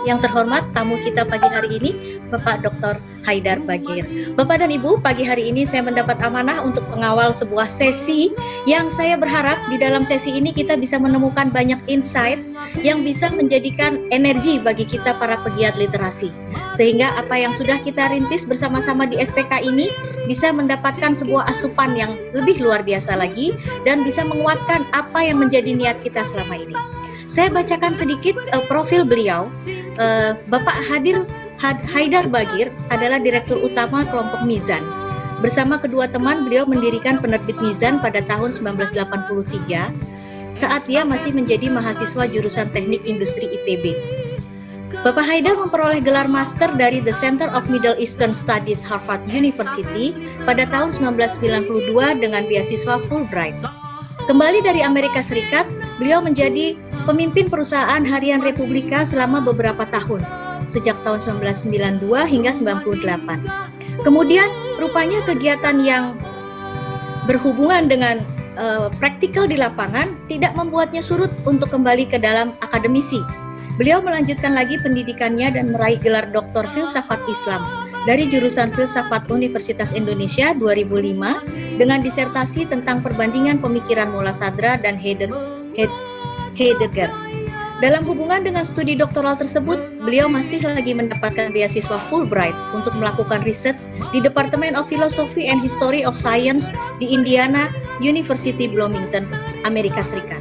yang terhormat tamu kita pagi hari ini, Bapak Dr. Haidar Bagir. Bapak dan Ibu, pagi hari ini saya mendapat amanah untuk mengawal sebuah sesi yang saya berharap di dalam sesi ini kita bisa menemukan banyak insight yang bisa menjadikan energi bagi kita para pegiat literasi. Sehingga apa yang sudah kita rintis bersama-sama di SPK ini bisa mendapatkan sebuah asupan yang lebih luar biasa lagi dan bisa menguatkan apa yang menjadi niat kita selama ini. Saya bacakan sedikit profil beliau. Bapak Haidar Bagir adalah Direktur Utama Kelompok Mizan. Bersama kedua teman, beliau mendirikan penerbit Mizan pada tahun 1983 saat dia masih menjadi mahasiswa jurusan Teknik Industri ITB. Bapak Haidar memperoleh gelar master dari The Center of Middle Eastern Studies Harvard University pada tahun 1992 dengan beasiswa Fulbright. Kembali dari Amerika Serikat, beliau menjadi pemimpin perusahaan harian Republika selama beberapa tahun, sejak tahun 1992 hingga 98. Kemudian, rupanya kegiatan yang berhubungan dengan praktikal di lapangan tidak membuatnya surut untuk kembali ke dalam akademisi. Beliau melanjutkan lagi pendidikannya dan meraih gelar Doktor Filsafat Islam dari jurusan Filsafat Universitas Indonesia 2005 dengan disertasi tentang perbandingan pemikiran Mulla Sadra dan Heidegger. Dalam hubungan dengan studi doktoral tersebut, beliau masih lagi mendapatkan beasiswa Fulbright untuk melakukan riset di Department of Philosophy and History of Science di Indiana University Bloomington, Amerika Serikat.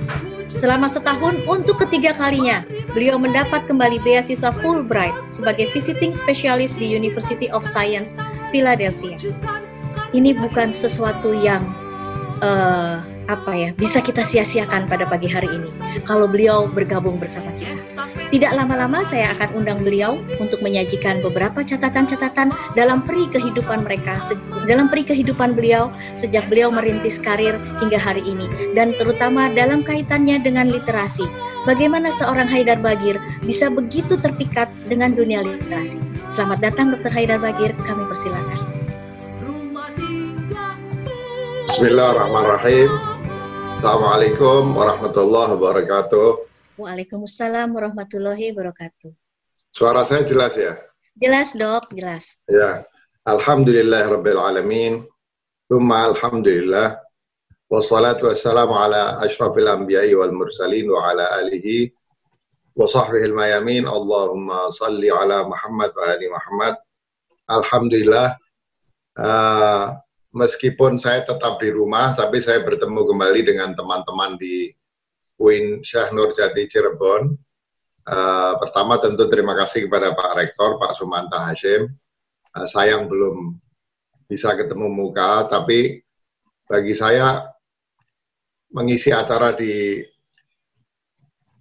Selama setahun, untuk ketiga kalinya, beliau mendapat kembali beasiswa Fulbright sebagai visiting specialist di University of Science, Philadelphia. Ini bukan sesuatu yang bisa kita sia-siakan pada pagi hari ini kalau beliau bergabung bersama kita. Tidak lama-lama saya akan undang beliau untuk menyajikan beberapa catatan-catatan dalam peri kehidupan mereka, dalam peri kehidupan beliau sejak beliau merintis karir hingga hari ini, dan terutama dalam kaitannya dengan literasi. Bagaimana seorang Haidar Bagir bisa begitu terpikat dengan dunia literasi. Selamat datang Dr. Haidar Bagir, kami persilakan. Bismillahirrahmanirrahim. Assalamualaikum warahmatullahi wabarakatuh. Waalaikumsalam warahmatullahi wabarakatuh. Suara saya jelas ya? Jelas dok, jelas. Ya, alhamdulillahirabbil alamin. Tsumma alhamdulillah. Wassalatu wassalamu ala asyrafil anbiya'i wal mursalin wa ala alihi wa sahbihil mayamin. Allahumma salli ala Muhammad wa ali Muhammad. Alhamdulillah. Meskipun saya tetap di rumah, tapi saya bertemu kembali dengan teman-teman di UIN Syekh Nurjati Cirebon. Pertama tentu terima kasih kepada Pak Rektor, Pak Sumanta Hashim. Sayang belum bisa ketemu muka, tapi bagi saya mengisi acara di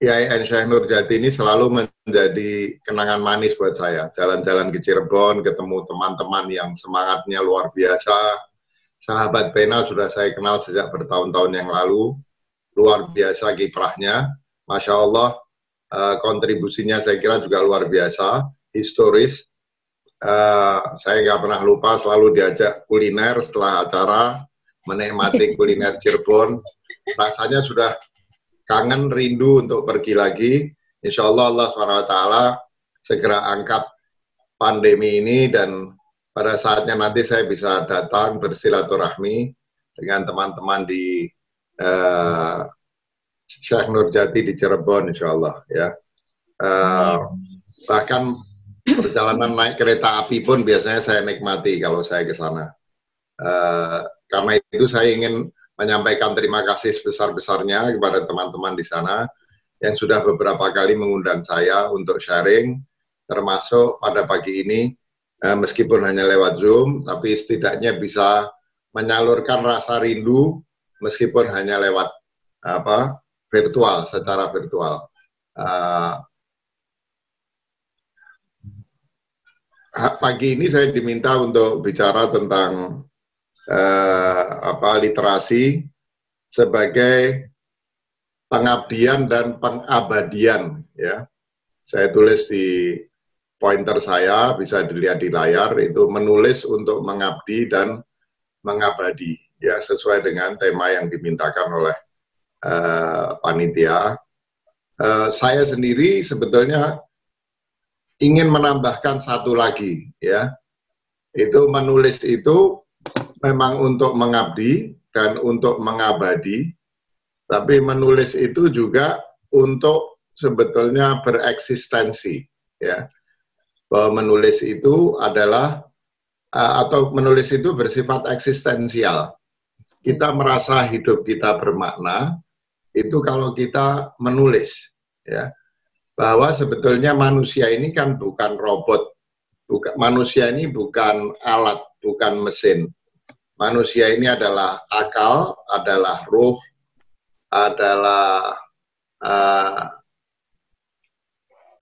IAIN Syekh Nurjati ini selalu menjadi kenangan manis buat saya. Jalan-jalan ke Cirebon, ketemu teman-teman yang semangatnya luar biasa. Sahabat pena sudah saya kenal sejak bertahun-tahun yang lalu, luar biasa kiprahnya, Masya Allah, kontribusinya saya kira juga luar biasa, historis. Saya nggak pernah lupa selalu diajak kuliner setelah acara, menikmati kuliner Cirebon, rasanya sudah kangen, rindu untuk pergi lagi. Insya Allah Allah SWT segera angkat pandemi ini dan pada saatnya nanti saya bisa datang bersilaturahmi dengan teman-teman di Syekh Nurjati di Cirebon, insya Allah. Ya. Bahkan perjalanan naik kereta api pun biasanya saya nikmati kalau saya ke sana. Karena itu saya ingin menyampaikan terima kasih sebesar-besarnya kepada teman-teman di sana yang sudah beberapa kali mengundang saya untuk sharing, termasuk pada pagi ini. Meskipun hanya lewat Zoom, tapi setidaknya bisa menyalurkan rasa rindu meskipun hanya lewat virtual, secara virtual. Pagi ini saya diminta untuk bicara tentang literasi sebagai pengabdian dan pengabadian. Ya, saya tulis di pointer saya, bisa dilihat di layar, itu menulis untuk mengabdi dan mengabadi, ya sesuai dengan tema yang dimintakan oleh panitia. Saya sendiri sebetulnya ingin menambahkan satu lagi, ya. Itu menulis itu memang untuk mengabdi dan untuk mengabadi, tapi menulis itu juga untuk sebetulnya bereksistensi, ya. Bahwa menulis itu adalah atau menulis itu bersifat eksistensial. Kita merasa hidup kita bermakna itu kalau kita menulis, ya. Bahwa sebetulnya manusia ini kan bukan robot, manusia ini bukan alat, bukan mesin. Manusia ini adalah akal, adalah ruh, adalah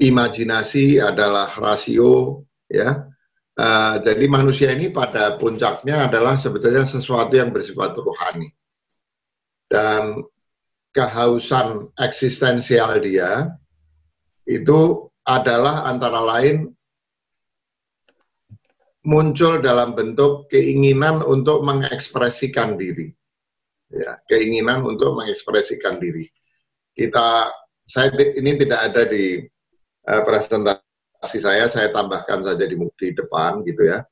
imajinasi, adalah rasio, ya. Jadi manusia ini pada puncaknya adalah sebetulnya sesuatu yang bersifat rohani. Dan kehausan eksistensial dia itu adalah antara lain muncul dalam bentuk keinginan untuk mengekspresikan diri, ya, keinginan untuk mengekspresikan diri. Saya ini tidak ada di presentasi saya tambahkan saja di depan gitu ya.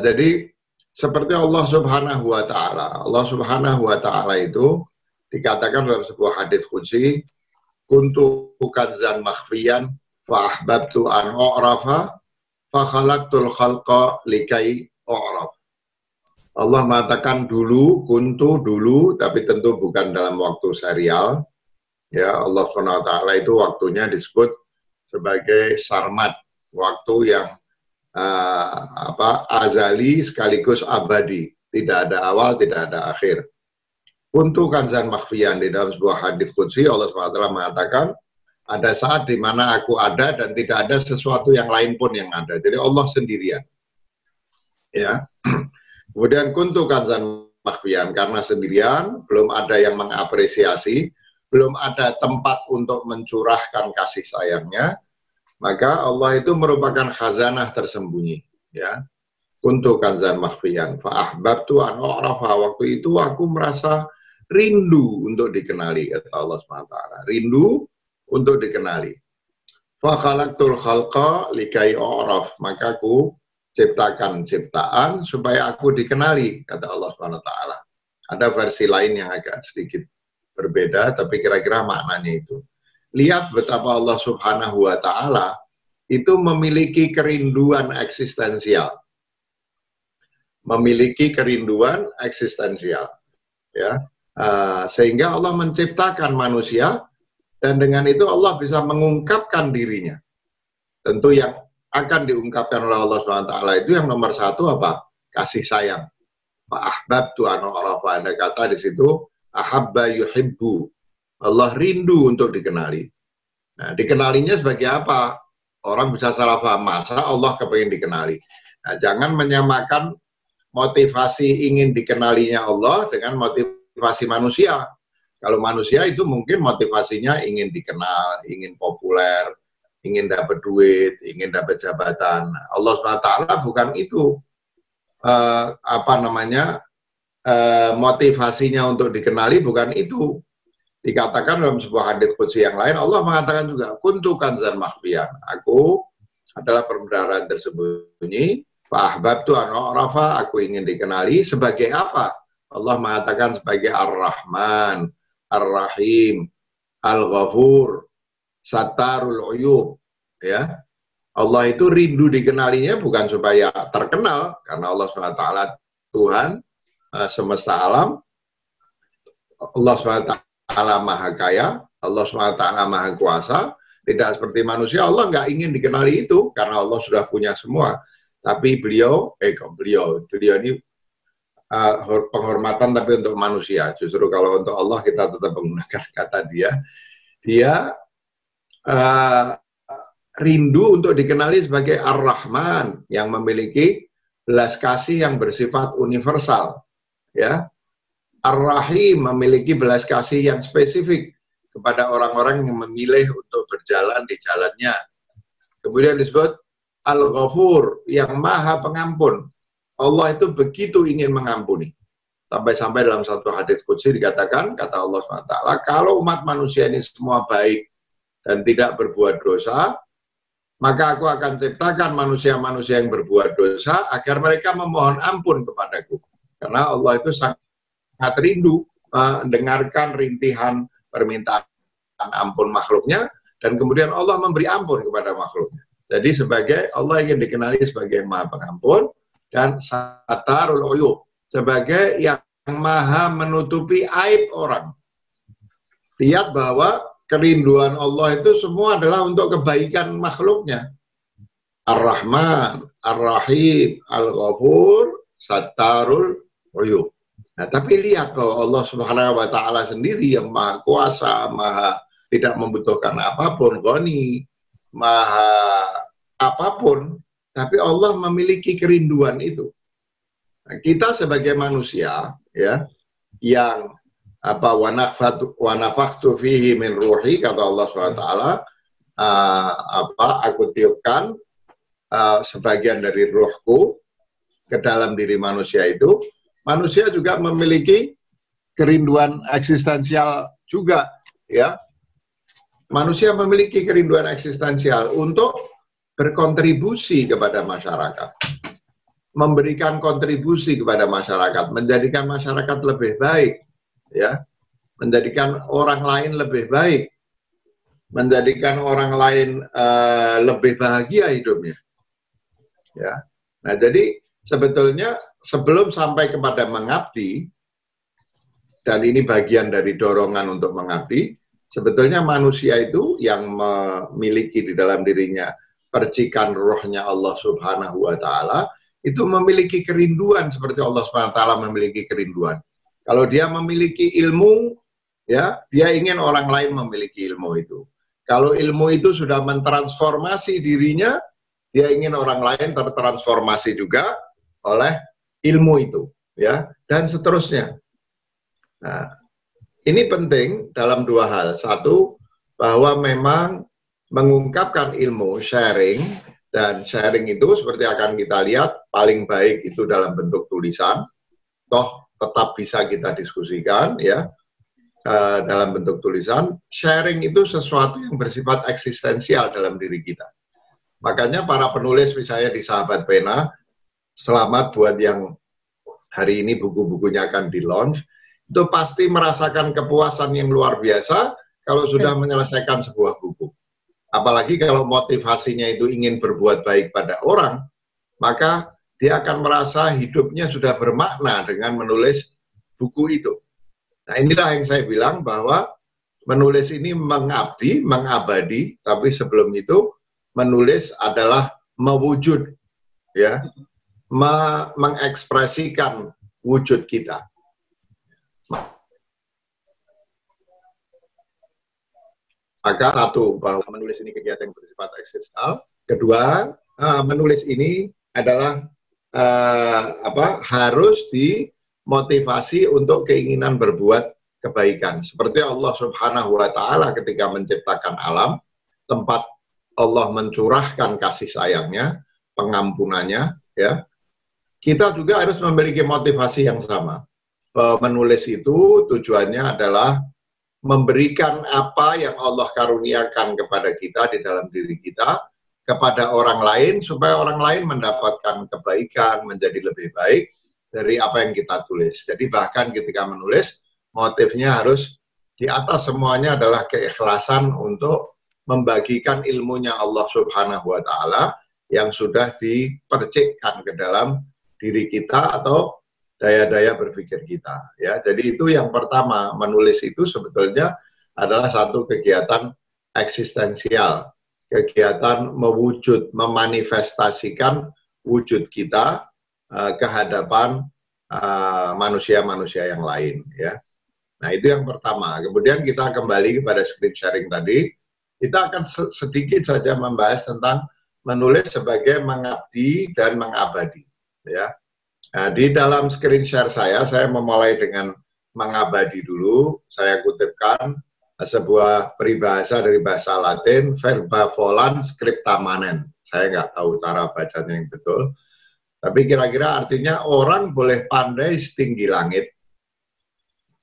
Jadi seperti Allah Subhanahu wa taala. Allah Subhanahu wa taala itu dikatakan dalam sebuah hadits qudsi, kuntu kanzan makhfiyan fa ahbabtu an u'rafa fa khalaqtul khalqa likai u'raf. Allah mengatakan dulu, kuntu dulu, tapi tentu bukan dalam waktu serial. Ya, Allah SWT itu waktunya disebut sebagai sarmad, waktu yang azali sekaligus abadi, tidak ada awal, tidak ada akhir. Kuntu kanzan makhfiyan, di dalam sebuah hadits qudsi Allah SWT mengatakan ada saat di mana aku ada dan tidak ada sesuatu yang lain pun yang ada. Jadi Allah sendirian. Ya. Kemudian kuntu kanzan makhfiyan, karena sendirian, belum ada yang mengapresiasi, belum ada tempat untuk mencurahkan kasih sayangnya, maka Allah itu merupakan khazanah tersembunyi. Ya. Kuntu kanzan makhfiyan fa ahbabtu an u'rafa, waktu itu aku merasa rindu untuk dikenali, kata Allah SWT. Rindu untuk dikenali. Fa khalaqtul khalqa likai u'raf, maka aku ciptakan ciptaan supaya aku dikenali, kata Allah SWT. Ada versi lain yang agak sedikit berbeda, tapi kira-kira maknanya itu. Lihat betapa Allah Subhanahu wa taala itu memiliki kerinduan eksistensial. Memiliki kerinduan eksistensial, ya. Sehingga Allah menciptakan manusia, dan dengan itu Allah bisa mengungkapkan dirinya. Tentu yang akan diungkapkan oleh Allah SWT itu yang nomor satu apa? Kasih sayang. Fa'ahbabtu an u'rafa, ada kata di situ ahabba yuhibbu. Allah rindu untuk dikenali. Nah, dikenalinya sebagai apa? Orang bisa salah paham, masa Allah kepengen dikenali. Nah, jangan menyamakan motivasi ingin dikenalinya Allah dengan motivasi manusia. Kalau manusia itu mungkin motivasinya ingin dikenal, ingin populer, ingin dapat duit, ingin dapat jabatan. Allah SWT bukan itu. Motivasinya untuk dikenali bukan itu. Dikatakan dalam sebuah hadits qudsi yang lain, Allah mengatakan juga, kuntu kanzan makhfiyan, aku adalah perbendaharaan tersembunyi, fa ahbabtu an u'rafa, aku ingin dikenali sebagai apa? Allah mengatakan sebagai Ar-Rahman, Ar-Rahim, Al-Ghafur, Sattarul Uyub, ya. Allah itu rindu dikenalinya bukan supaya terkenal, karena Allah SWT Tuhan semesta alam, Allah SWT Maha Kaya, Allah SWT Maha Kuasa. Tidak seperti manusia, Allah nggak ingin dikenali itu, karena Allah sudah punya semua. Tapi beliau ini penghormatan tapi untuk manusia. Justru kalau untuk Allah kita tetap menggunakan kata dia rindu untuk dikenali sebagai Ar-Rahman, yang memiliki belas kasih yang bersifat universal, ya. Ar-Rahim memiliki belas kasih yang spesifik kepada orang-orang yang memilih untuk berjalan di jalannya. Kemudian disebut Al-Ghafur, yang maha pengampun. Allah itu begitu ingin mengampuni. Sampai-sampai dalam satu hadits qudsi dikatakan, kata Allah SWT, kalau umat manusia ini semua baik dan tidak berbuat dosa, maka aku akan ciptakan manusia-manusia yang berbuat dosa agar mereka memohon ampun kepadaku. Karena Allah itu sangat rindu mendengarkan rintihan permintaan ampun makhluknya, dan kemudian Allah memberi ampun kepada makhluknya. Jadi sebagai Allah ingin dikenali sebagai yang maha pengampun, dan satarul uyub, sebagai yang maha menutupi aib orang. Lihat bahwa kerinduan Allah itu semua adalah untuk kebaikan makhluknya. Ar-Rahman, Ar-Rahim, Al-Ghafur, Satarul Uyub. Nah, tapi lihat bahwa Allah Subhanahu wa Ta'ala sendiri yang maha kuasa, maha tidak membutuhkan apapun, Ghani, maha apapun, tapi Allah memiliki kerinduan itu. Nah, kita sebagai manusia, ya, yang wa nafakhtu fihi min ruhi, kata Allah SWT, aku tiupkan sebagian dari ruhku ke dalam diri manusia itu. Manusia juga memiliki kerinduan eksistensial juga, ya. Manusia memiliki kerinduan eksistensial untuk berkontribusi kepada masyarakat, memberikan kontribusi kepada masyarakat, menjadikan masyarakat lebih baik, ya, menjadikan orang lain lebih baik, menjadikan orang lain lebih bahagia hidupnya, ya. Nah, jadi sebetulnya sebelum sampai kepada mengabdi, dan ini bagian dari dorongan untuk mengabdi, sebetulnya manusia itu yang memiliki di dalam dirinya percikan rohnya Allah Subhanahu wa Ta'ala, itu memiliki kerinduan seperti Allah Subhanahu wa Ta'ala memiliki kerinduan. Kalau dia memiliki ilmu, ya, dia ingin orang lain memiliki ilmu itu. Kalau ilmu itu sudah mentransformasi dirinya, dia ingin orang lain tertransformasi juga oleh ilmu itu, ya, dan seterusnya. Nah, ini penting dalam dua hal. Satu, bahwa memang mengungkapkan ilmu, sharing, dan sharing itu seperti akan kita lihat, paling baik itu dalam bentuk tulisan, toh tetap bisa kita diskusikan, ya, dalam bentuk tulisan. Sharing itu sesuatu yang bersifat eksistensial dalam diri kita. Makanya para penulis misalnya di Sahabat Pena, selamat buat yang hari ini buku-bukunya akan di-launch, itu pasti merasakan kepuasan yang luar biasa kalau sudah menyelesaikan sebuah buku. Apalagi kalau motivasinya itu ingin berbuat baik pada orang, maka dia akan merasa hidupnya sudah bermakna dengan menulis buku itu. Nah, inilah yang saya bilang bahwa menulis ini mengabdi, mengabadi, tapi sebelum itu menulis adalah mewujud, ya, mengekspresikan wujud kita. Maka satu, bahwa menulis ini kegiatan yang bersifat eksistensial. Kedua, menulis ini adalah harus dimotivasi untuk keinginan berbuat kebaikan. Seperti Allah Subhanahu wa Ta'ala ketika menciptakan alam, tempat Allah mencurahkan kasih sayangnya, pengampunannya, ya. Kita juga harus memiliki motivasi yang sama. Menulis itu tujuannya adalah memberikan apa yang Allah karuniakan kepada kita di dalam diri kita kepada orang lain, supaya orang lain mendapatkan kebaikan, menjadi lebih baik dari apa yang kita tulis. Jadi bahkan ketika menulis, motifnya harus di atas semuanya adalah keikhlasan untuk membagikan ilmunya Allah Subhanahu wa Ta'ala yang sudah dipercikkan ke dalam diri kita atau daya-daya berpikir kita, ya. Jadi itu yang pertama, menulis itu sebetulnya adalah satu kegiatan eksistensial, kegiatan mewujud, memanifestasikan wujud kita ke hadapan manusia-manusia yang lain, ya. Nah, itu yang pertama. Kemudian kita kembali kepada screen sharing tadi, kita akan sedikit saja membahas tentang menulis sebagai mengabdi dan mengabadi, ya. Nah, di dalam screen share saya memulai dengan mengabadi dulu. Saya kutipkan sebuah peribahasa dari bahasa Latin, verba volant scripta manent. Saya nggak tahu cara bacanya yang betul, tapi kira-kira artinya orang boleh pandai setinggi langit,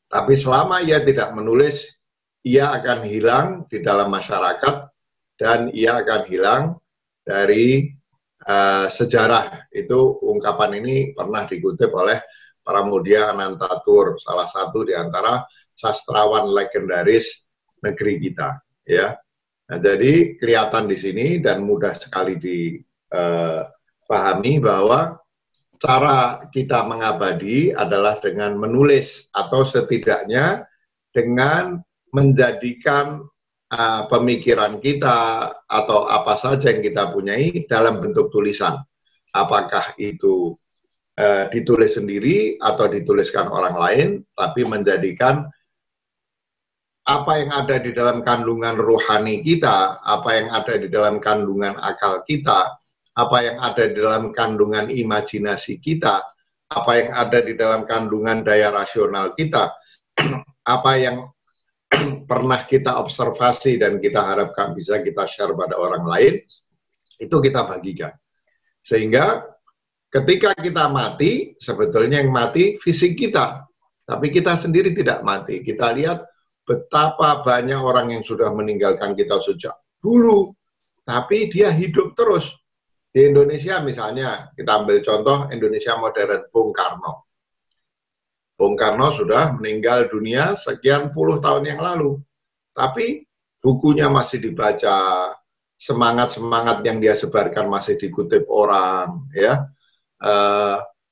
tapi selama ia tidak menulis, ia akan hilang di dalam masyarakat dan ia akan hilang dari sejarah. Itu ungkapan ini pernah dikutip oleh Pramudia Anantatur, salah satu di antara sastrawan legendaris negeri kita, ya. Nah, jadi kelihatan di sini dan mudah sekali dipahami bahwa cara kita mengabadi adalah dengan menulis atau setidaknya dengan menjadikan pemikiran kita atau apa saja yang kita punyai dalam bentuk tulisan. Apakah itu ditulis sendiri atau dituliskan orang lain, tapi menjadikan apa yang ada di dalam kandungan rohani kita, apa yang ada di dalam kandungan akal kita, apa yang ada di dalam kandungan imajinasi kita, apa yang ada di dalam kandungan daya rasional kita, apa yang pernah kita observasi dan kita harapkan bisa kita share pada orang lain, itu kita bagikan. Sehingga ketika kita mati, sebetulnya yang mati fisik kita, tapi kita sendiri tidak mati. Kita lihat betapa banyak orang yang sudah meninggalkan kita sejak dulu, tapi dia hidup terus. Di Indonesia misalnya, kita ambil contoh Indonesia modern, Bung Karno. Bung Karno sudah meninggal dunia sekian puluh tahun yang lalu, tapi bukunya masih dibaca, semangat-semangat yang dia sebarkan masih dikutip orang, ya.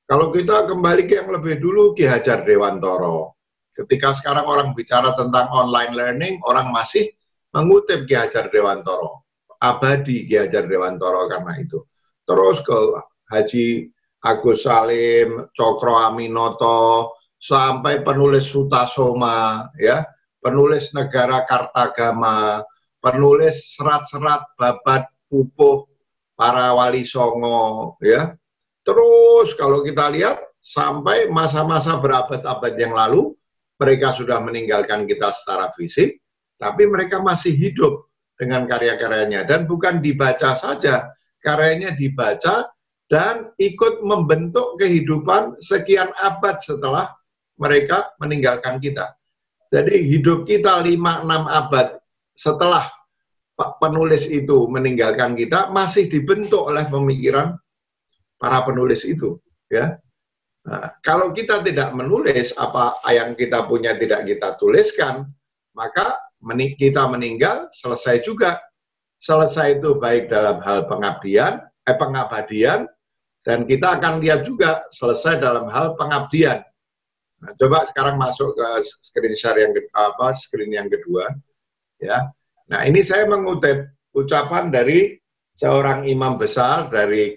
Kalau kita kembali ke yang lebih dulu, Ki Hajar Dewantoro. Ketika sekarang orang bicara tentang online learning, orang masih mengutip Ki Hajar Dewantoro. Abadi Ki Hajar Dewantoro karena itu. Terus ke Haji Agus Salim, Cokro Aminoto, sampai penulis Sutasoma, ya, penulis Negara Kartagama, penulis serat-serat Babat Pupuh, para Wali Songo, ya. Terus kalau kita lihat sampai masa-masa berabad-abad yang lalu, mereka sudah meninggalkan kita secara fisik, tapi mereka masih hidup dengan karya-karyanya. Dan bukan dibaca saja, karyanya dibaca dan ikut membentuk kehidupan sekian abad setelah mereka meninggalkan kita. Jadi hidup kita 5-6 abad setelah penulis itu meninggalkan kita masih dibentuk oleh pemikiran para penulis itu, ya. Nah, kalau kita tidak menulis apa yang kita punya tidak kita tuliskan, maka kita meninggal selesai juga. Selesai itu baik dalam hal pengabdian, dan kita akan lihat juga selesai dalam hal pengabdian. Nah, coba sekarang masuk ke screen share screen yang kedua, ya. Nah, ini saya mengutip ucapan dari seorang imam besar dari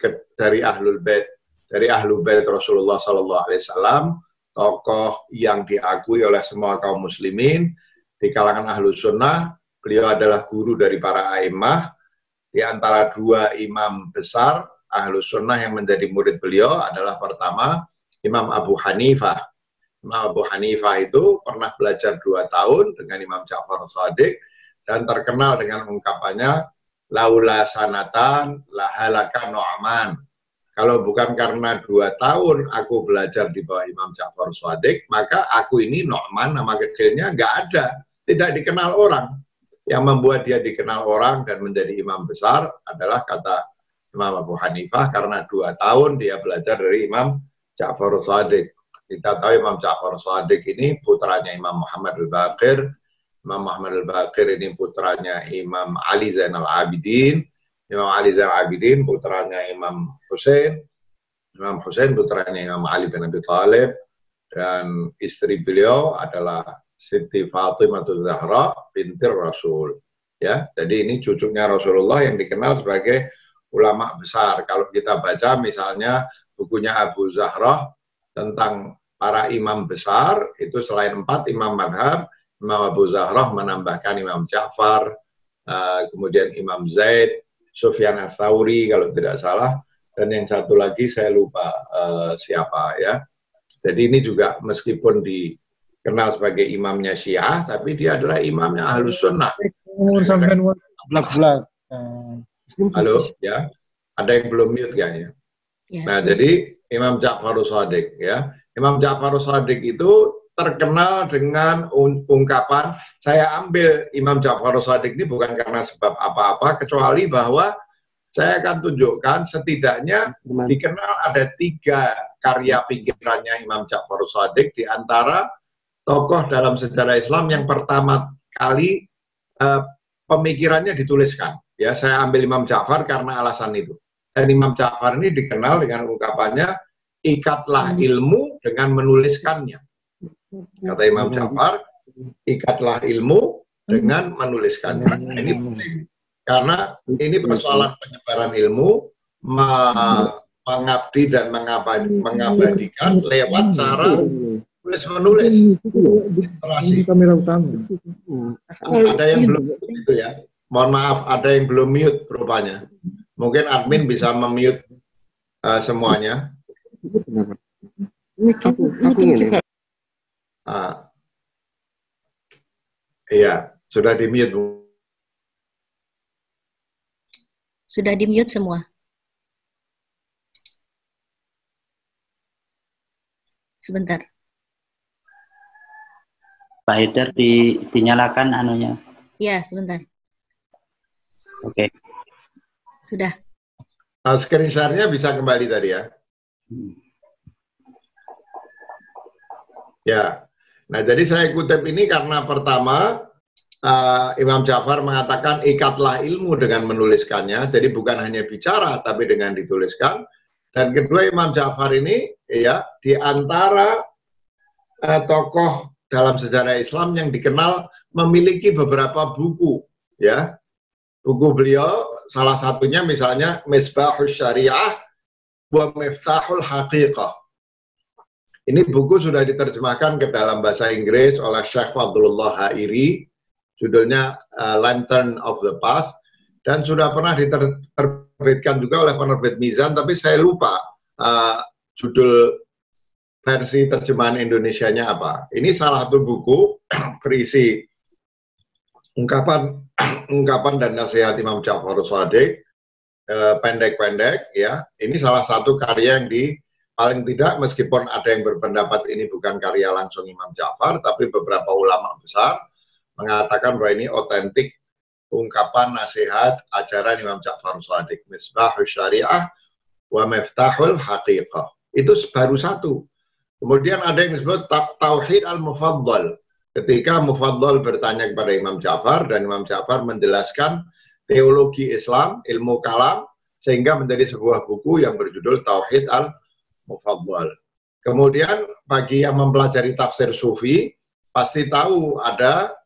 Ahlul Bait, dari Ahlul Bait Rasulullah SAW, tokoh yang diakui oleh semua kaum muslimin di kalangan Ahlus Sunnah. Beliau adalah guru dari para a'immah. Di antara dua imam besar Ahlus Sunnah yang menjadi murid beliau adalah pertama Imam Abu Hanifah. Imam Abu Hanifah itu pernah belajar 2 tahun dengan Imam Ja'far Shadiq dan terkenal dengan ungkapannya, laula sanatan lahalaka Nu'man. Kalau bukan karena 2 tahun aku belajar di bawah Imam Ja'far Shadiq, maka aku ini Nu'man, nama kecilnya nggak ada, tidak dikenal orang. Yang membuat dia dikenal orang dan menjadi imam besar adalah kata Imam Abu Hanifah karena 2 tahun dia belajar dari Imam Ja'far Shadiq. Kita tahu Imam Ja'far Shadiq ini putranya Imam Muhammad al-Baqir. Imam Muhammad al-Baqir ini putranya Imam Ali Zainal Abidin. Imam Ali Zainal Abidin putranya Imam Hussein. Imam Hussein putranya Imam Ali bin Abi Thalib. Dan istri beliau adalah Siti Fatimah Zahra binti Rasul. Ya, jadi ini cucunya Rasulullah yang dikenal sebagai ulama besar. Kalau kita baca misalnya bukunya Abu Zahra tentang para imam besar, itu selain 4 imam madhab, Imam Abu Zahra menambahkan Imam Ja'far, kemudian Imam Zaid, Sufyan Ats-Tsauri kalau tidak salah, dan yang satu lagi saya lupa siapa, ya. Jadi ini juga meskipun dikenal sebagai imamnya Syiah, tapi dia adalah imamnya Ahlus Sunnah. Halo, ya. Ada yang belum mute kayaknya. Nah, jadi Imam Ja'far Shadiq, ya. Imam Ja'far Shadiq itu terkenal dengan ungkapan, saya ambil Imam Ja'far Shadiq ini bukan karena sebab apa-apa, kecuali bahwa saya akan tunjukkan setidaknya dikenal ada 3 karya pikirannya Imam Ja'far Shadiq di antara tokoh dalam sejarah Islam yang pertama kali pemikirannya dituliskan. Ya, saya ambil Imam Ja'far karena alasan itu. Dan Imam Ja'far ini dikenal dengan ungkapannya, ikatlah ilmu dengan menuliskannya. Kata Imam Ja'far, ikatlah ilmu dengan menuliskannya. Ini penting. Karena ini persoalan penyebaran ilmu, mengabdi dan mengabadikan lewat cara tulis-menulis. Literasi. Ada yang belum itu ya. Mohon maaf, ada yang belum mute rupanya. Mungkin admin bisa memute semuanya. Iya, sudah di mute. Sudah di mute semua. Sebentar. Pak Haidar dinyalakan anunya. Ya, sebentar. Oke. Sudah. Screen share-nya bisa kembali tadi ya. Ya. Nah, jadi saya kutip ini karena pertama Imam Ja'far mengatakan ikatlah ilmu dengan menuliskannya. Jadi bukan hanya bicara tapi dengan dituliskan. Dan kedua, Imam Ja'far ini ya di antara tokoh dalam sejarah Islam yang dikenal memiliki beberapa buku ya. Buku beliau salah satunya misalnya Misbahus Syariah wa Miftahul Haqiqah. Ini buku sudah diterjemahkan ke dalam bahasa Inggris oleh Syekh Fadlullah Ha'iri, judulnya Lantern of the Past, dan sudah pernah diterbitkan juga oleh penerbit Mizan, tapi saya lupa judul versi terjemahan Indonesianya apa. Ini salah satu buku berisi ungkapan dan nasihat Imam Ja'far Shadiq, pendek-pendek ya. Ini salah satu karya yang paling tidak, meskipun ada yang berpendapat ini bukan karya langsung Imam Ja'far, tapi beberapa ulama besar mengatakan bahwa ini otentik ungkapan nasihat ajaran Imam Ja'far Shadiq, Misbahus Syariah wa Miftahul Haqiqah. Itu baru satu. Kemudian ada yang disebut Tauhid al-Mufaddal. Ketika Mufaddal bertanya kepada Imam Ja'far, dan Imam Ja'far menjelaskan teologi Islam, ilmu kalam, sehingga menjadi sebuah buku yang berjudul Tauhid al-Mufaddal. Kemudian bagi yang mempelajari tafsir Sufi, pasti tahu ada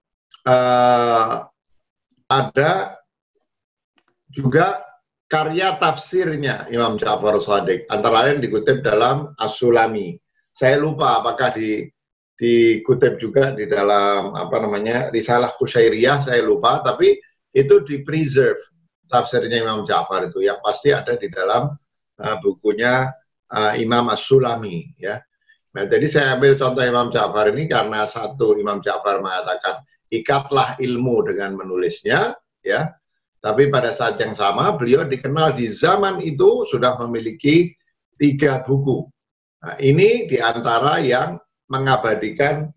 juga karya tafsirnya Imam Ja'far Shadiq, antara lain dikutip dalam As-Sulami. Saya lupa apakah dikutip juga di dalam Risalah Qusyairiyah, saya lupa, tapi itu di-preserve tafsirnya Imam Ja'far itu, yang pasti ada di dalam bukunya Imam As-Sulami ya. Nah, jadi saya ambil contoh Imam Ja'far ini karena satu, Imam Ja'far mengatakan ikatlah ilmu dengan menulisnya ya. Tapi pada saat yang sama beliau dikenal di zaman itu sudah memiliki 3 buku. Nah, ini diantara yang mengabadikan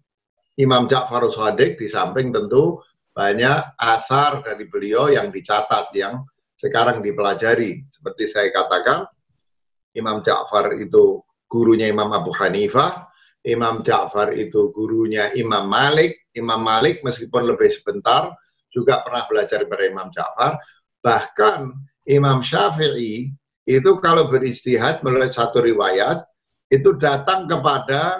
Imam Ja'far Shadiq, di samping tentu banyak asar dari beliau yang dicatat, yang sekarang dipelajari. Seperti saya katakan, Imam Ja'far itu gurunya Imam Abu Hanifah, Imam Ja'far itu gurunya Imam Malik. Imam Malik meskipun lebih sebentar juga pernah belajar pada Imam Ja'far. Bahkan Imam Syafi'i itu kalau beristihad menurut satu riwayat, itu datang kepada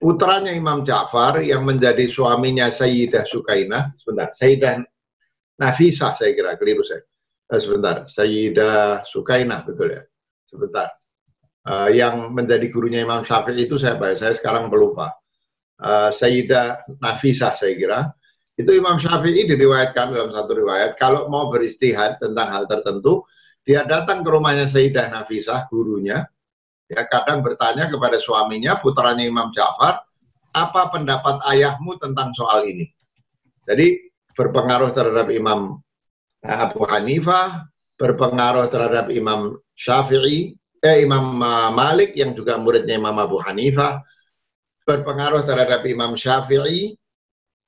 putranya Imam Ja'far yang menjadi suaminya Sayyidah Sukainah, Sayyidah Nafisah, saya kira, keliru saya. Sebentar, Sayyidah Sukainah, betul ya? Sebentar. Yang menjadi gurunya Imam Syafi'i itu saya sekarang pelupa. Sayyidah Nafisah, saya kira. Itu Imam Syafi'i diriwayatkan dalam satu riwayat, kalau mau beristihad tentang hal tertentu, dia datang ke rumahnya Sayyidah Nafisah, gurunya, ya, kadang bertanya kepada suaminya, putranya Imam Ja'far, apa pendapat ayahmu tentang soal ini? Jadi berpengaruh terhadap Imam Abu Hanifah, berpengaruh terhadap Imam Syafi'i, Imam Malik yang juga muridnya Imam Abu Hanifah, berpengaruh terhadap Imam Syafi'i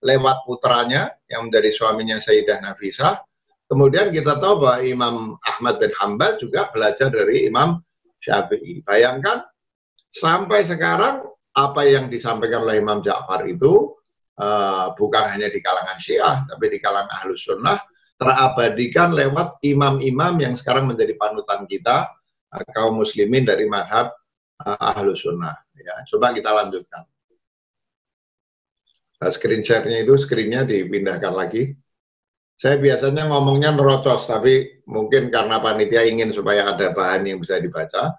lewat putranya yang menjadi suaminya Sayyidah Nafisah, Kemudian kita tahu bahwa Imam Ahmad bin Hanbal juga belajar dari Imam Syafi'i. Bayangkan sampai sekarang apa yang disampaikan oleh Imam Ja'far itu bukan hanya di kalangan Syiah, tapi di kalangan Ahlus Sunnah terabadikan lewat imam-imam yang sekarang menjadi panutan kita, kaum muslimin dari mazhab Ahlus Sunnah. Ya, coba kita lanjutkan. Screen share-nya itu, screen-nya dipindahkan lagi. Saya biasanya ngomongnya nerocos, tapi mungkin karena panitia ingin supaya ada bahan yang bisa dibaca,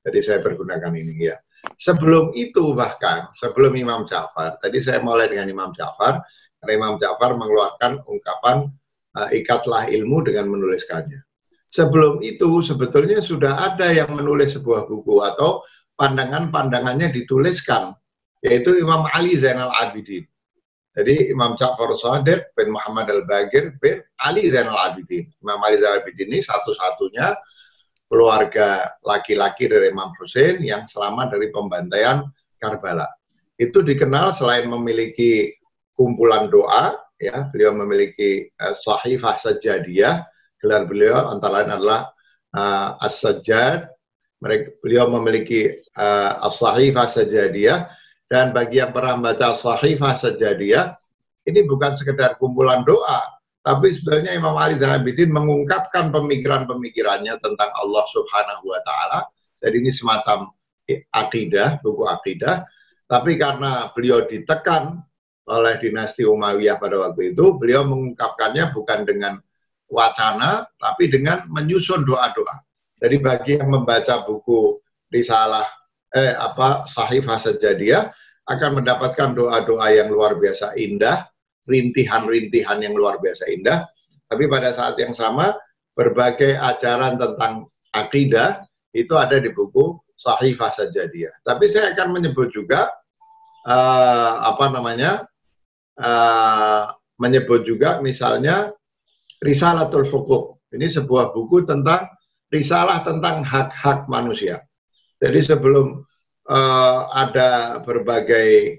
jadi saya pergunakan ini ya. Sebelum itu bahkan, sebelum Imam Ja'far, tadi saya mulai dengan Imam Ja'far, karena Imam Ja'far mengeluarkan ungkapan ikatlah ilmu dengan menuliskannya. Sebelum itu sebetulnya sudah ada yang menulis sebuah buku atau pandangan-pandangannya dituliskan, yaitu Imam Ali Zainal Abidin. Jadi Imam Ja'far Shadiq bin Muhammad al-Baqir bin Ali Zainal Abidin. Imam Ali Zainal Abidin ini satu-satunya keluarga laki-laki dari Imam Hussein yang selamat dari pembantaian Karbala. Itu dikenal selain memiliki kumpulan doa, ya, beliau memiliki Shahifah Sajjadiyah. Gelar beliau antara lain adalah As-Sajjad. Beliau memiliki As-Shahifah Sajjadiyah. Dan bagi yang pernah membaca Shahifah Sajjadiyah, ini bukan sekedar kumpulan doa, tapi sebenarnya Imam Ali Zainal Abidin mengungkapkan pemikiran-pemikirannya tentang Allah Subhanahu wa Ta'ala. Jadi ini semacam akidah, buku akidah. Tapi karena beliau ditekan oleh dinasti Umayyah pada waktu itu, beliau mengungkapkannya bukan dengan wacana, tapi dengan menyusun doa-doa. Jadi bagi yang membaca buku Risalah Shahifah Sajjadiyah akan mendapatkan doa-doa yang luar biasa indah, rintihan-rintihan yang luar biasa indah, tapi pada saat yang sama berbagai ajaran tentang akidah itu ada di buku Shahifah Sajjadiyah. Tapi saya akan menyebut juga menyebut juga misalnya Risalatul Huquq. Ini sebuah buku tentang risalah tentang hak-hak manusia. Jadi sebelum ada berbagai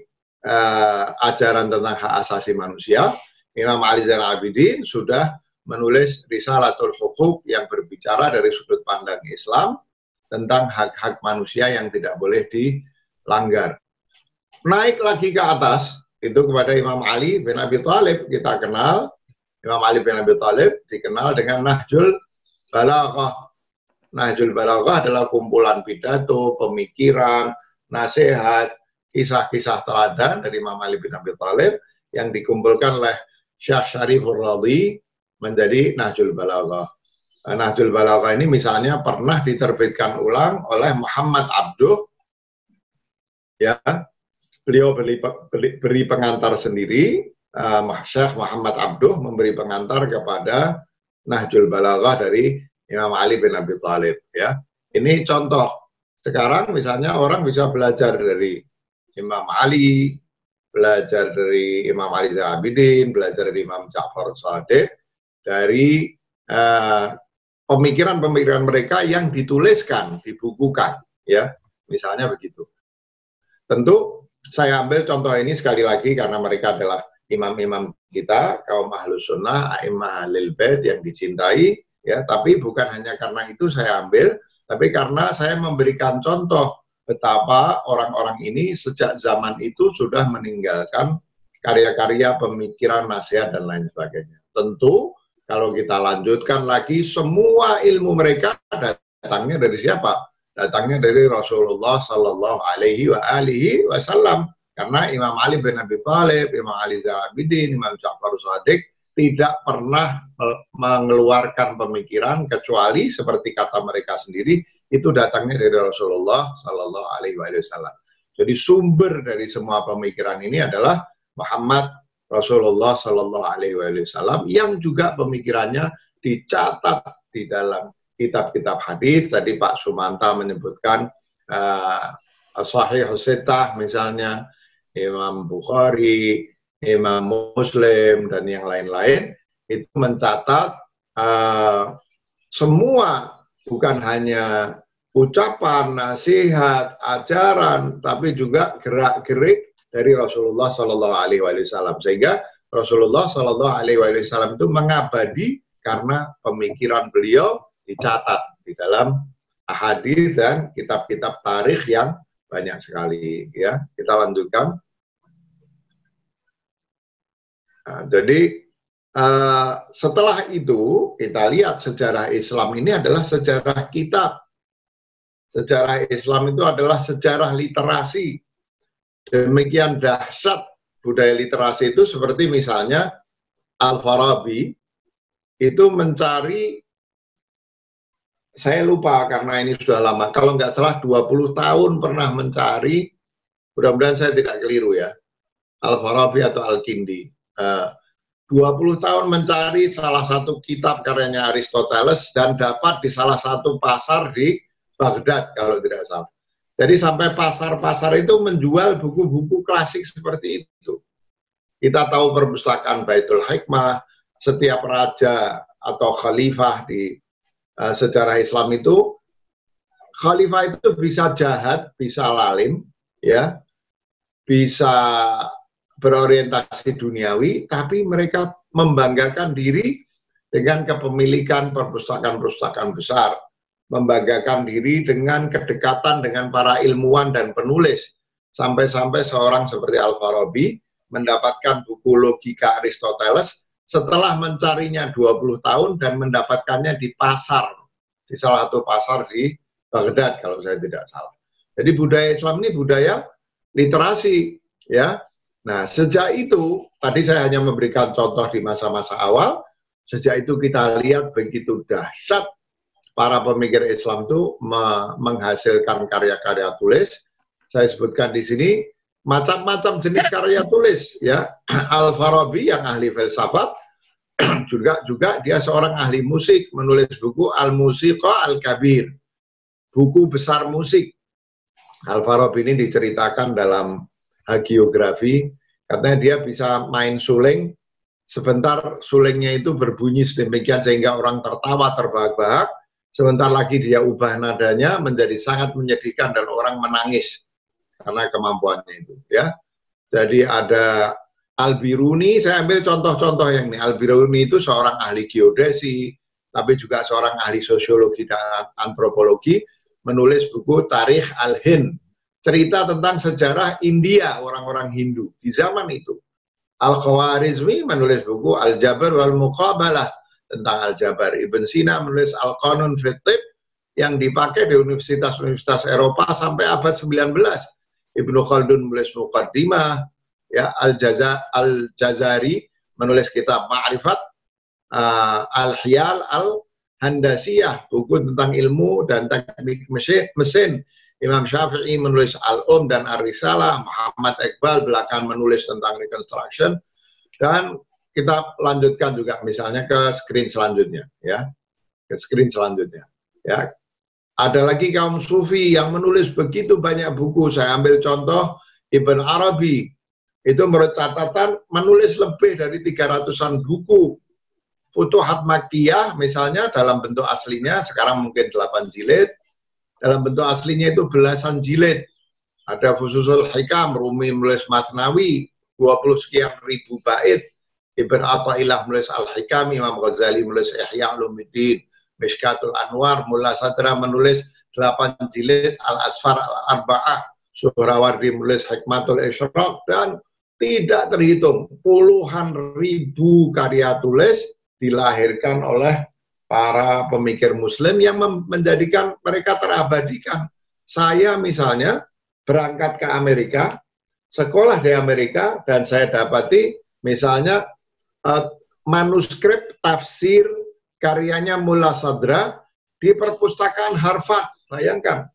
ajaran tentang hak asasi manusia, Imam Ali Zainal Abidin sudah menulis Risalatul Huquq yang berbicara dari sudut pandang Islam tentang hak-hak manusia yang tidak boleh dilanggar. Naik lagi ke atas, itu kepada Imam Ali bin Abi Thalib, kita kenal, Imam Ali bin Abi Thalib dikenal dengan Nahjul Balaghah. Nahjul Balaghah adalah kumpulan pidato, pemikiran, nasihat, kisah-kisah teladan dari Imam Ali bin Abi Thalib yang dikumpulkan oleh Syekh Syarifur Radhi menjadi Nahjul Balaghah. Nahjul Balaghah ini misalnya pernah diterbitkan ulang oleh Muhammad Abduh, ya, beliau beri pengantar sendiri. Syekh Muhammad Abduh memberi pengantar kepada Nahjul Balaghah dari Imam Ali bin Abi Thalib, ya. Ini contoh. Sekarang misalnya orang bisa belajar dari Imam Ali, belajar dari Imam Ali Zainal Abidin, belajar dari Imam Ja'far Shadiq, dari pemikiran-pemikiran mereka yang dituliskan, dibukukan, ya. Misalnya begitu. Tentu saya ambil contoh ini sekali lagi karena mereka adalah imam-imam kita, kaum Ahlus Sunnah, A'immah Ahlul Bait yang dicintai, ya, tapi bukan hanya karena itu saya ambil, tapi karena saya memberikan contoh betapa orang-orang ini sejak zaman itu sudah meninggalkan karya-karya, pemikiran, nasihat, dan lain sebagainya. Tentu kalau kita lanjutkan lagi, semua ilmu mereka datangnya dari siapa? Datangnya dari Rasulullah Sallallahu Alaihi Wasallam. Karena Imam Ali bin Abi Thalib, Imam Ali Zainal Abidin, Imam Ja'far Shadiq tidak pernah mengeluarkan pemikiran kecuali seperti kata mereka sendiri itu datangnya dari Rasulullah Sallallahu Alaihi Wasallam. Jadi sumber dari semua pemikiran ini adalah Muhammad Rasulullah Sallallahu Alaihi Wasallam yang juga pemikirannya dicatat di dalam kitab-kitab hadis. Tadi Pak Sumanta menyebutkan Shahihus Sittah misalnya, Imam Bukhari, Imam Muslim, dan yang lain-lain, itu mencatat semua, bukan hanya ucapan, nasihat, ajaran, tapi juga gerak-gerik dari Rasulullah Sallallahu Alaihi Wasallam. Sehingga Rasulullah Sallallahu Alaihi Wasallam itu mengabadi karena pemikiran beliau dicatat di dalam hadis dan kitab-kitab tarikh yang banyak sekali. Ya, kita lanjutkan. Nah, jadi setelah itu kita lihat sejarah Islam ini adalah sejarah kitab. Sejarah Islam itu adalah sejarah literasi. Demikian dahsyat budaya literasi itu, seperti misalnya Al-Farabi itu mencari, saya lupa karena ini sudah lama, kalau nggak salah 20 tahun pernah mencari, mudah-mudahan saya tidak keliru ya, Al-Farabi atau Al-Kindi. 20 tahun mencari salah satu kitab karyanya Aristoteles dan dapat di salah satu pasar di Baghdad kalau tidak salah. Jadi sampai pasar-pasar itu menjual buku-buku klasik seperti itu. Kita tahu perpustakaan Baitul Hikmah, setiap raja atau khalifah di sejarah Islam itu, khalifah itu bisa jahat, bisa lalim, ya, bisa berorientasi duniawi, tapi mereka membanggakan diri dengan kepemilikan perpustakaan-perpustakaan besar, membanggakan diri dengan kedekatan dengan para ilmuwan dan penulis, sampai-sampai seorang seperti Al-Farabi mendapatkan buku logika Aristoteles setelah mencarinya 20 tahun dan mendapatkannya di pasar, di salah satu pasar di Baghdad kalau saya tidak salah. Jadi budaya Islam ini budaya literasi, ya. Nah, sejak itu, tadi saya hanya memberikan contoh di masa-masa awal, sejak itu kita lihat begitu dahsyat para pemikir Islam itu menghasilkan karya-karya tulis. Saya sebutkan di sini macam-macam jenis karya tulis, ya. Al-Farabi yang ahli filsafat, juga dia seorang ahli musik, menulis buku Al-Musiqa Al-Kabir, buku besar musik. Al-Farabi ini diceritakan dalam hagiografi, katanya dia bisa main suling, sebentar sulingnya itu berbunyi sedemikian sehingga orang tertawa terbahak-bahak, sebentar lagi dia ubah nadanya menjadi sangat menyedihkan dan orang menangis karena kemampuannya itu, ya. Jadi ada Al-Biruni, saya ambil contoh-contoh yang ini. Al-Biruni itu seorang ahli geodesi, tapi juga seorang ahli sosiologi dan antropologi, menulis buku Tarikh Al-Hind, cerita tentang sejarah India, orang-orang Hindu di zaman itu. Al-Khawarizmi menulis buku Al-Jabr wal Muqabalah tentang Al-Jabar. Ibn Sina menulis Al-Qanun fi Tibb yang dipakai di universitas-universitas Eropa sampai abad 19. Ibnu Khaldun menulis Muqaddimah, ya. Al-Jazari menulis kitab Ma'rifat, Al-Hiyal Al-Handasiyah, buku tentang ilmu dan teknik mesin. Imam Syafi'i menulis Al-Um dan Ar-Risalah, Muhammad Iqbal belakang menulis tentang Reconstruction, dan kita lanjutkan juga misalnya ke screen selanjutnya, ya, ke screen selanjutnya, ya. Ada lagi kaum Sufi yang menulis begitu banyak buku. Saya ambil contoh Ibn Arabi, itu menurut catatan menulis lebih dari 300-an buku. Futuhat Makkiyah misalnya dalam bentuk aslinya sekarang mungkin 8 jilid. Dalam bentuk aslinya itu belasan jilid. Ada Fususul Hikam, Rumi menulis Masnawi, 20 sekian ribu bait. Ibn Athaillah menulis Al-Hikam, Imam Ghazali menulis Ihya Ulumuddin, Mishkatul Anwar, Mullah Sadra menulis 8 jilid Al-Asfar Al-Arba'ah, Suhrawardi menulis Hikmatul Isyraq, dan tidak terhitung puluhan ribu karya tulis dilahirkan oleh para pemikir Muslim yang menjadikan mereka terabadikan. Saya misalnya berangkat ke Amerika, sekolah di Amerika, dan saya dapati misalnya manuskrip tafsir karyanya Mullah Sadra di perpustakaan Harvard. Bayangkan.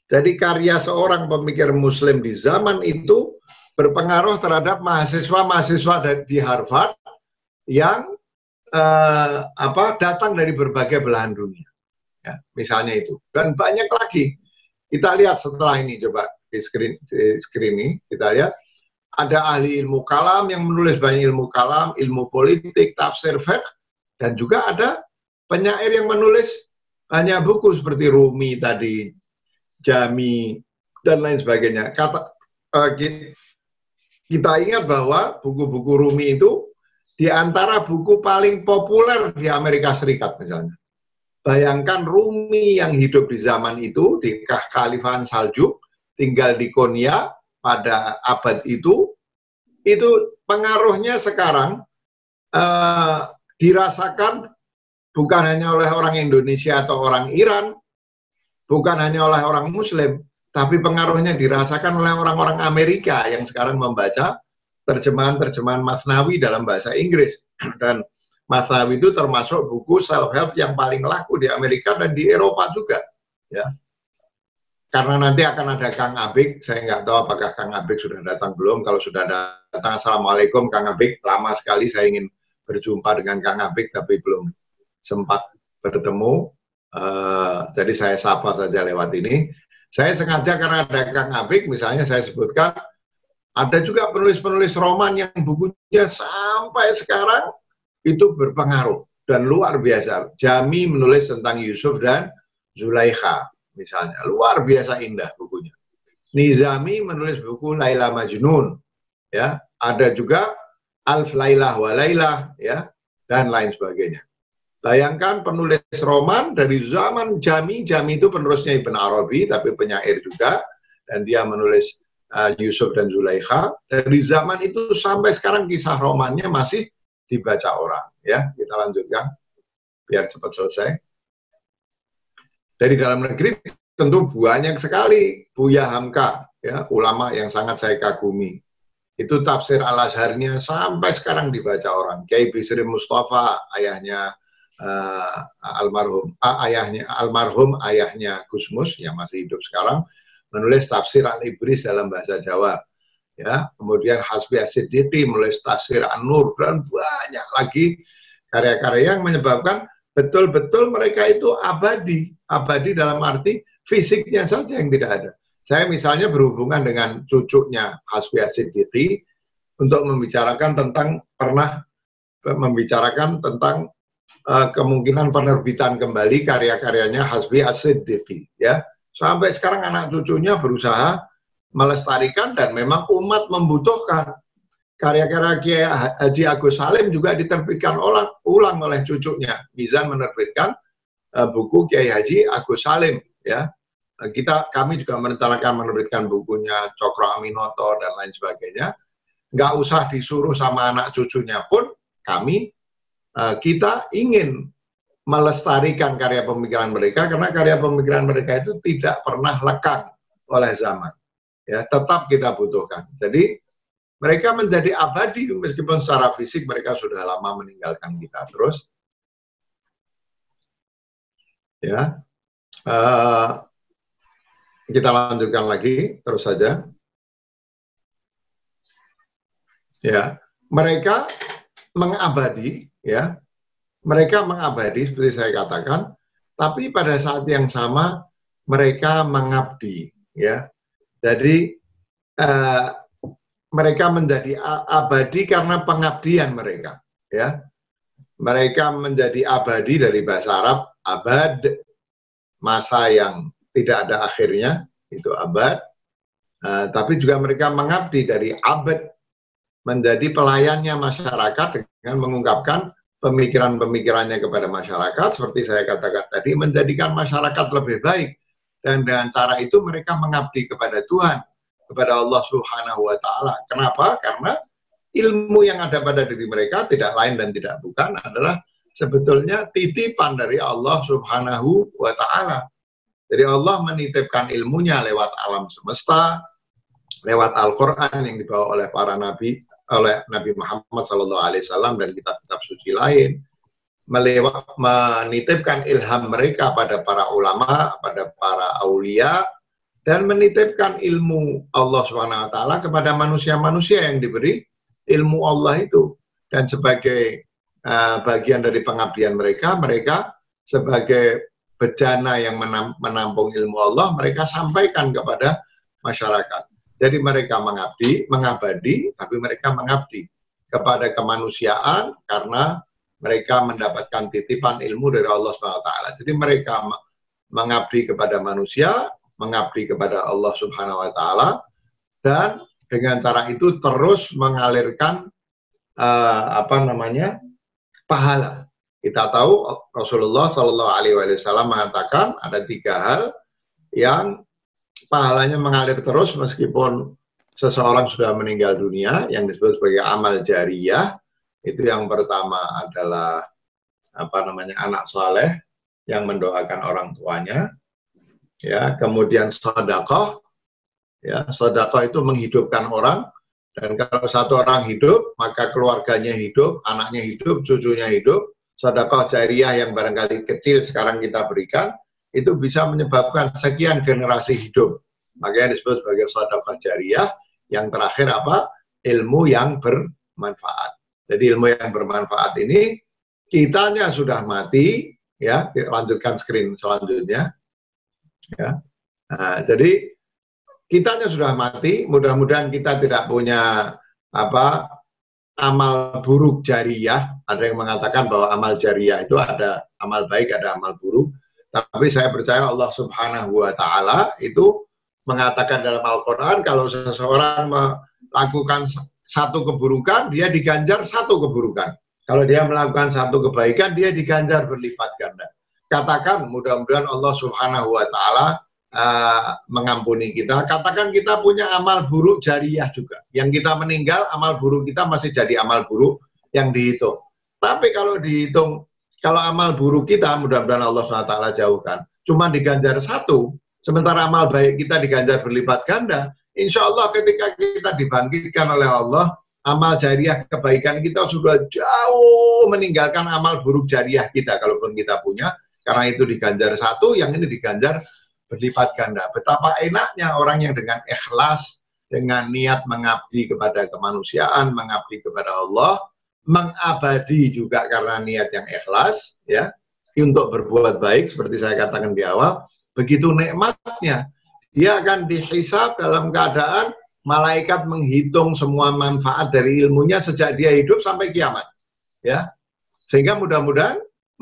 Jadi karya seorang pemikir Muslim di zaman itu berpengaruh terhadap mahasiswa-mahasiswa di Harvard yang datang dari berbagai belahan dunia, ya, misalnya itu, dan banyak lagi. Kita lihat setelah ini, coba di screen ini kita lihat ada ahli ilmu kalam yang menulis banyak ilmu kalam, ilmu politik, tafsir fiqh, dan juga ada penyair yang menulis banyak buku seperti Rumi tadi, Jami, dan lain sebagainya. Kita ingat bahwa buku-buku Rumi itu di antara buku paling populer di Amerika Serikat misalnya. Bayangkan Rumi yang hidup di zaman itu, di Kekhalifahan Saljuk, tinggal di Konya pada abad itu pengaruhnya sekarang dirasakan bukan hanya oleh orang Indonesia atau orang Iran, bukan hanya oleh orang Muslim, tapi pengaruhnya dirasakan oleh orang-orang Amerika yang sekarang membaca terjemahan-terjemahan Masnawi dalam bahasa Inggris. Dan Masnawi itu termasuk buku self-help yang paling laku di Amerika dan di Eropa juga. Ya. Karena nanti akan ada Kang Abik, saya nggak tahu apakah Kang Abik sudah datang belum. Kalau sudah datang, Assalamualaikum Kang Abik. Lama sekali saya ingin berjumpa dengan Kang Abik, tapi belum sempat bertemu. Jadi saya sapa saja lewat ini. Saya sengaja karena ada Kang Abik, misalnya saya sebutkan, ada juga penulis-penulis roman yang bukunya sampai sekarang itu berpengaruh dan luar biasa. Jami menulis tentang Yusuf dan Zulaikha, misalnya. Luar biasa indah bukunya. Nizami menulis buku Laila Majnun. Ya, ada juga Alf Lailah wa Lailah, ya, dan lain sebagainya. Bayangkan penulis roman dari zaman Jami itu penerusnya Ibn Arabi, tapi penyair juga, dan dia menulis Yusuf dan Zulaikha. Dari zaman itu sampai sekarang kisah romannya masih dibaca orang. Ya, kita lanjutkan biar cepat selesai. Dari dalam negeri tentu banyak sekali. Buya Hamka, ya, ulama yang sangat saya kagumi. Itu tafsir Al-Azharnya sampai sekarang dibaca orang. Kiai Bisri Mustafa, ayahnya almarhum ayahnya Gusmus yang masih hidup sekarang, menulis tafsir Al-Ibris dalam bahasa Jawa. Ya, kemudian Hasbi As-Siddiqi menulis tafsir An-Nur, dan banyak lagi karya-karya yang menyebabkan betul-betul mereka itu abadi dalam arti fisiknya saja yang tidak ada. Saya misalnya berhubungan dengan cucunya Hasbi As-Siddiqi untuk membicarakan tentang kemungkinan penerbitan kembali karya-karyanya Hasbi As-Siddiqi, ya. Sampai sekarang anak cucunya berusaha melestarikan, dan memang umat membutuhkan. Karya-karya Kiai Haji Agus Salim juga diterbitkan ulang oleh cucunya. Mizan menerbitkan buku Kiai Haji Agus Salim, ya. Kami juga merencanakan menerbitkan bukunya Cokro Aminoto dan lain sebagainya. Nggak usah disuruh sama anak cucunya pun, kita ingin melestarikan karya pemikiran mereka, karena karya pemikiran mereka itu tidak pernah lekang oleh zaman. Ya, tetap kita butuhkan. Jadi mereka menjadi abadi meskipun secara fisik mereka sudah lama meninggalkan kita. Terus, ya, kita lanjutkan lagi, terus saja. Ya, mereka mengabadi, ya, mereka mengabadi seperti saya katakan, tapi pada saat yang sama mereka mengabdi, ya. Jadi mereka menjadi abadi karena pengabdian mereka, ya. Mereka menjadi abadi dari bahasa Arab abad, masa yang tidak ada akhirnya, itu abad. Tapi juga mereka mengabdi dari abad, menjadi pelayannya masyarakat dengan mengungkapkan pemikiran-pemikirannya kepada masyarakat, seperti saya katakan tadi, menjadikan masyarakat lebih baik. Dan dengan cara itu mereka mengabdi kepada Tuhan, kepada Allah Subhanahu wa Ta'ala. Kenapa? Karena ilmu yang ada pada diri mereka tidak lain dan tidak bukan adalah sebetulnya titipan dari Allah Subhanahu wa Ta'ala. Jadi Allah menitipkan ilmunya lewat alam semesta, lewat Al-Quran yang dibawa oleh para nabi, oleh Nabi Muhammad SAW dan kitab-kitab suci lain, menitipkan ilham mereka pada para ulama, pada para aulia, dan menitipkan ilmu Allah SWT kepada manusia-manusia yang diberi ilmu Allah itu. Dan sebagai bagian dari pengabdian mereka, mereka sebagai bejana yang menampung ilmu Allah, mereka sampaikan kepada masyarakat. Jadi mereka mengabdi, tapi mereka mengabdi kepada kemanusiaan karena mereka mendapatkan titipan ilmu dari Allah SWT. Jadi mereka mengabdi kepada manusia, mengabdi kepada Allah Subhanahu wa Ta'ala, dan dengan cara itu terus mengalirkan pahala. Kita tahu Rasulullah Shallallahu Alaihi Wasallam mengatakan ada 3 hal yang pahalanya mengalir terus meskipun seseorang sudah meninggal dunia, yang disebut sebagai amal jariyah. Itu yang pertama adalah anak saleh yang mendoakan orang tuanya, ya. Kemudian sedekah, ya, sedekah itu menghidupkan orang, dan kalau satu orang hidup maka keluarganya hidup, anaknya hidup, cucunya hidup. Sedekah jariyah yang barangkali kecil sekarang kita berikan itu bisa menyebabkan sekian generasi hidup, makanya disebut sebagai sedekah jariyah. Yang terakhir apa? Ilmu yang bermanfaat. Jadi ilmu yang bermanfaat ini kitanya sudah mati, ya. Lanjutkan screen selanjutnya, ya. Nah, jadi kitanya sudah mati. Mudah-mudahan kita tidak punya amal buruk jariyah. Ada yang mengatakan bahwa amal jariyah itu ada amal baik, ada amal buruk. Tapi saya percaya Allah Subhanahu wa Ta'ala itu mengatakan dalam Al-Quran, kalau seseorang melakukan satu keburukan, dia diganjar satu keburukan. Kalau dia melakukan satu kebaikan, dia diganjar berlipat ganda. Katakan, mudah-mudahan Allah Subhanahu wa Ta'ala mengampuni kita. Katakan kita punya amal buruk jariyah juga. Yang kita meninggal, amal buruk kita masih jadi amal buruk yang dihitung. Tapi kalau dihitung, kalau amal buruk kita, mudah-mudahan Allah Subhanahu wa Ta'ala jauhkan, cuma diganjar satu, sementara amal baik kita diganjar berlipat ganda. Insya Allah ketika kita dibangkitkan oleh Allah, amal jariyah kebaikan kita sudah jauh meninggalkan amal buruk jariyah kita, kalaupun kita punya. Karena itu diganjar satu, yang ini diganjar berlipat ganda. Betapa enaknya orang yang dengan ikhlas, dengan niat mengabdi kepada kemanusiaan, mengabdi kepada Allah, mengabadi juga karena niat yang ikhlas, ya, untuk berbuat baik seperti saya katakan di awal. Begitu nikmatnya, dia akan dihisab dalam keadaan malaikat menghitung semua manfaat dari ilmunya sejak dia hidup sampai kiamat, ya. Sehingga mudah-mudahan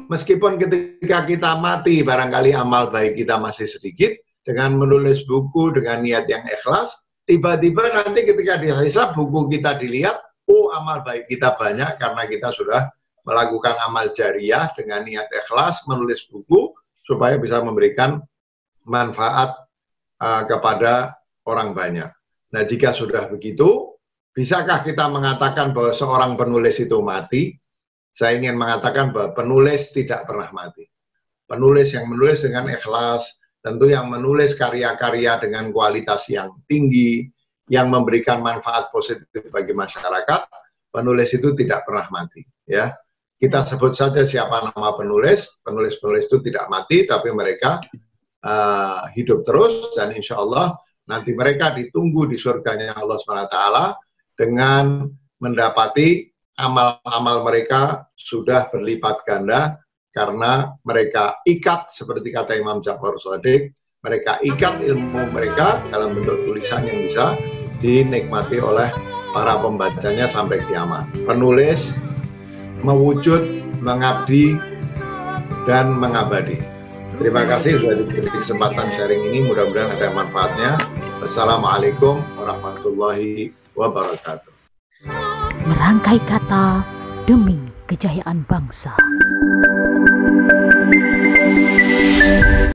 meskipun ketika kita mati barangkali amal baik kita masih sedikit, dengan menulis buku dengan niat yang ikhlas, tiba-tiba nanti ketika dihisab buku kita dilihat, oh amal baik kita banyak karena kita sudah melakukan amal jariyah dengan niat ikhlas menulis buku supaya bisa memberikan manfaat kepada orang banyak. Nah, jika sudah begitu, bisakah kita mengatakan bahwa seorang penulis itu mati? Saya ingin mengatakan bahwa penulis tidak pernah mati. Penulis yang menulis dengan ikhlas, tentu yang menulis karya-karya dengan kualitas yang tinggi, yang memberikan manfaat positif bagi masyarakat, penulis itu tidak pernah mati. Ya, kita sebut saja siapa nama penulis. Penulis-penulis itu tidak mati, tapi mereka hidup terus, dan insya Allah nanti mereka ditunggu di surganya Allah SWT dengan mendapati amal-amal mereka sudah berlipat ganda karena mereka ikat, seperti kata Imam Ja'far Shadiq, mereka ikat ilmu mereka dalam bentuk tulisan yang bisa dinikmati oleh para pembacanya sampai kiamat. Penulis mewujud, mengabdi, dan mengabadi. Terima kasih sudah diberi kesempatan sharing ini, mudah-mudahan ada manfaatnya. Wassalamualaikum warahmatullahi wabarakatuh. Merangkai kata demi kejayaan bangsa.